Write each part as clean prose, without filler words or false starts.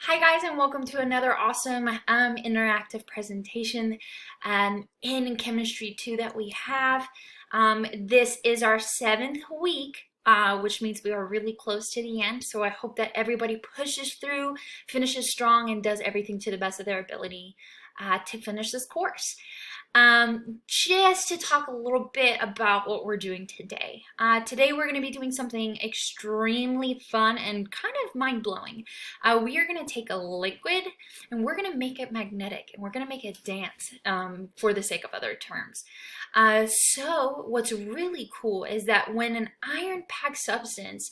Hi guys, and welcome to another awesome interactive presentation in Chemistry 2 that we have. This is our 7th week, which means we are really close to the end. So I hope that everybody pushes through, finishes strong, and does everything to the best of their ability to finish this course. Just to talk a little bit about what we're doing today. Today we're going to be doing something extremely fun and kind of mind-blowing. We are going to take a liquid and we're going to make it magnetic and we're going to make it dance for the sake of other terms. So what's really cool is that when an iron-packed substance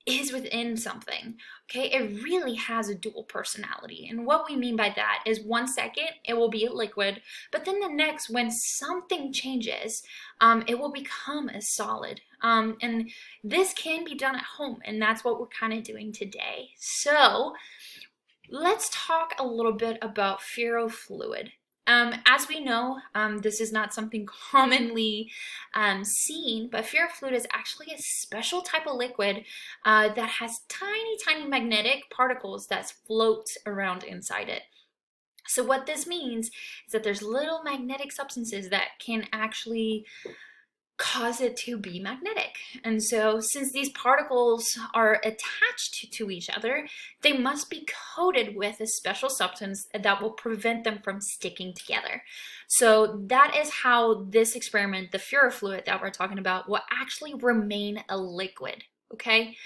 is within something, okay, it really has a dual personality. And what we mean by that is 1 second it will be a liquid, but then the next, when something changes, it will become a solid. And this can be done at home, and that's what we're kind of doing today. So let's talk a little bit about ferrofluid. As we know, this is not something commonly seen, but ferrofluid is actually a special type of liquid that has tiny magnetic particles that float around inside it. So what this means is that there's little magnetic substances that can actually cause it to be magnetic. And so since these particles are attached to each other, they must be coated with a special substance that will prevent them from sticking together. So that is how this experiment, the ferrofluid that we're talking about, will actually remain a liquid. Okay,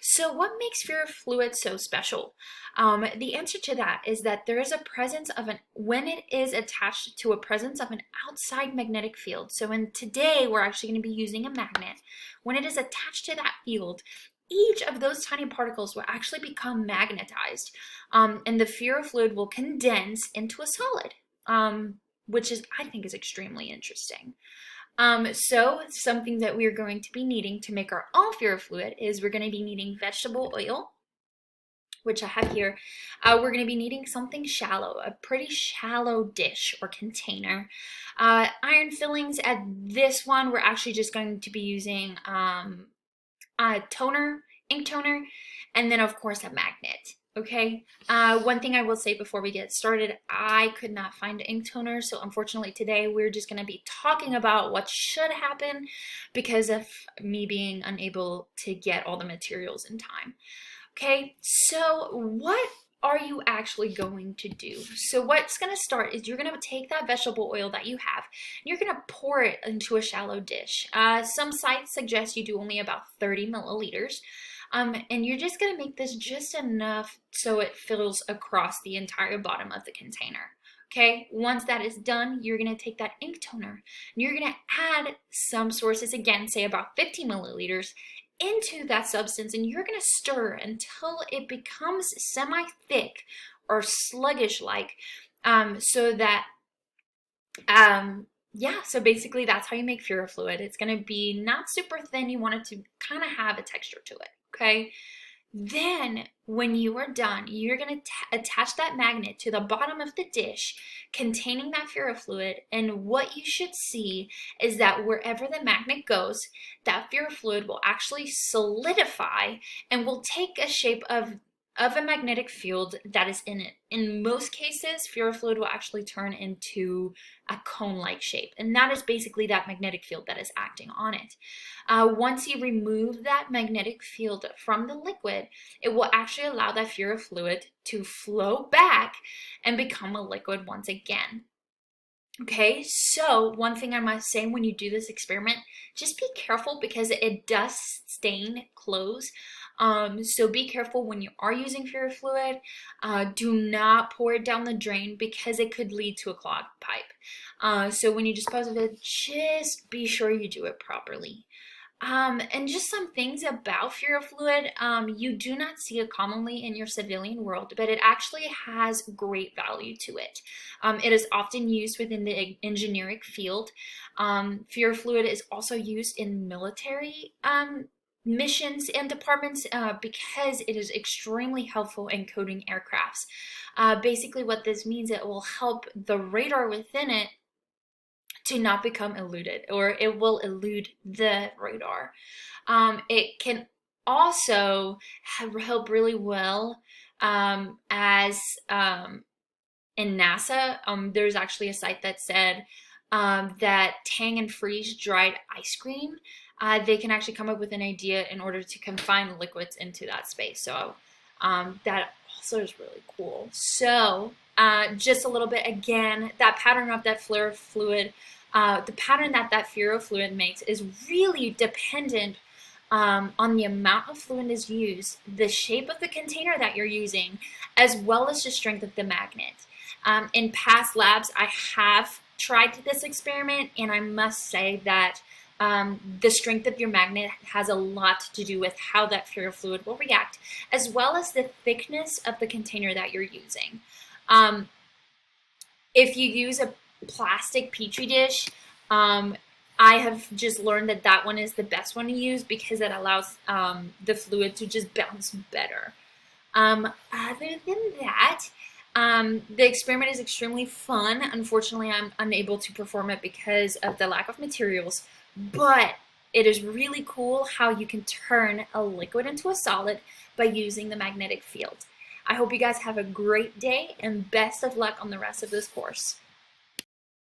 so what makes ferrofluid so special? The answer to that is that there is a presence of when it is attached to a presence of an outside magnetic field. So today we're actually going to be using a magnet. When it is attached to that field, each of those tiny particles will actually become magnetized, and the ferrofluid will condense into a solid, which I think is extremely interesting. So something that we're going to be needing to make our own ferrofluid is we're going to be needing vegetable oil, which I have here. We're going to be needing something shallow, a pretty shallow dish or container. Iron fillings. At this one, we're actually just going to be using toner, ink toner, and then of course a magnet. Okay, one thing I will say before we get started, I could not find ink toner, so unfortunately today we're just going to be talking about what should happen because of me being unable to get all the materials in time. Okay, so what are you actually going to do? So what's going to start is you're going to take that vegetable oil that you have and you're going to pour it into a shallow dish. Some sites suggest you do only about 30 milliliters. And you're just going to make this just enough so it fills across the entire bottom of the container. Okay, once that is done, you're going to take that ink toner and you're going to add some sources, again, say about 50 milliliters, into that substance, and you're going to stir until it becomes semi-thick or sluggish-like, so that yeah, so basically that's how you make ferrofluid. It's going to be not super thin. You want it to kind of have a texture to it. Okay, then when you are done, you're going to attach that magnet to the bottom of the dish containing that ferrofluid, and what you should see is that wherever the magnet goes, that ferrofluid will actually solidify and will take a shape of a magnetic field that is in it. In most cases, ferrofluid will actually turn into a cone-like shape, and that is basically that magnetic field that is acting on it. Once you remove that magnetic field from the liquid, it will actually allow that ferrofluid to flow back and become a liquid once again. Okay, so one thing I must say when you do this experiment, just be careful because it does stain clothes. So be careful when you are using ferrofluid. Do not pour it down the drain because it could lead to a clogged pipe. So when you dispose of it, just be sure you do it properly. And just some things about ferrofluid, you do not see it commonly in your civilian world, but it actually has great value to it. It is often used within the engineering field. Ferrofluid is also used in military missions and departments because it is extremely helpful in coding aircrafts. Basically what this means, it will help the radar within it to not become eluded, or it will elude the radar. It can also help really well as in NASA, there's actually a site that said that Tang and freeze dried ice cream, they can actually come up with an idea in order to confine liquids into that space. So that also is really cool. So just a little bit again, that pattern of that ferrofluid, the pattern that that ferrofluid makes is really dependent on the amount of fluid is used, the shape of the container that you're using, as well as the strength of the magnet. In past labs, I have tried this experiment, and I must say that the strength of your magnet has a lot to do with how that ferrofluid will react, as well as the thickness of the container that you're using. If you use a plastic petri dish, I have just learned that that one is the best one to use because it allows the fluid to just bounce better. Other than that, the experiment is extremely fun. Unfortunately, I'm unable to perform it because of the lack of materials, but it is really cool how you can turn a liquid into a solid by using the magnetic field. I hope you guys have a great day and best of luck on the rest of this course.